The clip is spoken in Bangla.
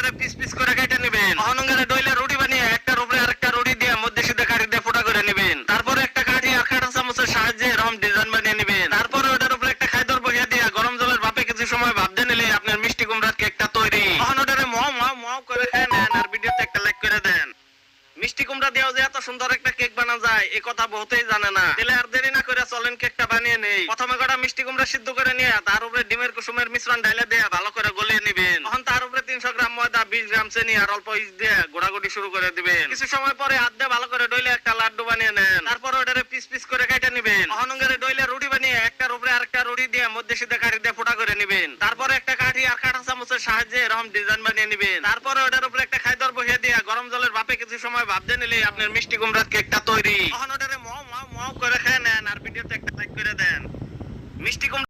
ওটারে পিস পিস করে কেটে নেবেন। অহনঙ্গারে ডইলে রুটি বানিয়ে একটার উপরে আরেকটা রুটি দিয়ে মধ্যে সিদ্ধ কাঠি দিয়ে ফুটা করে নেবেন। তারপরে একটা কাঠি আর কাঁটা চামচের সাহায্যে এরকম ডিজাইন বানিয়ে নেবেন। তারপরে ওটার উপরে একটা খাইদর বসিয়ে দিয়ে গরম জলের ভাপে কিছু সময় ভাপ দিয়ে নিলে আপনার মিষ্টি কুমড়ার কেকটা তৈরি। অহন ওটারে মাও মাও মাও করে খেয়ে নেন আর ভিডিওতে একটা লাইক করে দেন। মিষ্টি কুমড়া দিয়েও যে এত সুন্দর একটা কেক বানানো যায় এই কথা বহুতেই জানে না। তাহলে আর দেরি না করে চলেন কেকটা বানিয়ে নেই। প্রথমে কটা মিষ্টি কুমড়া সিদ্ধ করে নিয়ে তার উপরে ডিমের কুসুমের মিশ্রণ ঢালে দিয়ে ভালো করে গলিয়ে নেবেন। তখন তার উপরে 300 গ্রাম ময়দা, 20 গ্রাম চিনি আর অল্প ইস্ট দিয়ে গোড়াগুড়ি শুরু করে দিবেন। কিছু সময় পরে হাত দিয়ে ভালো করে ডইলে একটা লাড্ডু বানিয়ে নেন। তারপর ওটারে পিস পিস করে কেটে নেবেন। অহনঙ্গারে ডইলে রুটি বানিয়ে একটার উপরে আরেকটা রুটি দিয়ে মধ্যে সিদ্ধ কাঠি দিয়ে ফুটা করে নেবেন। তারপরে একটা কাঠি আর কাঁটা চামচের সাহায্যে এরকম ডিজাইন বানিয়ে নেবেন। তারপরে ওটার উপরে একটা খাইদর বসিয়ে দিয়ে গরম জলের ভাপে কিছু সময় ভাপ দিয়ে নিলে আপনার মিষ্টি কুমড়ার কেকটা তৈরি। অহন ওটারে মাও মাও মাও করে খেয়ে নেন আর ভিডিওতে একটা লাইক করে দেন। মিষ্টি কুমড়া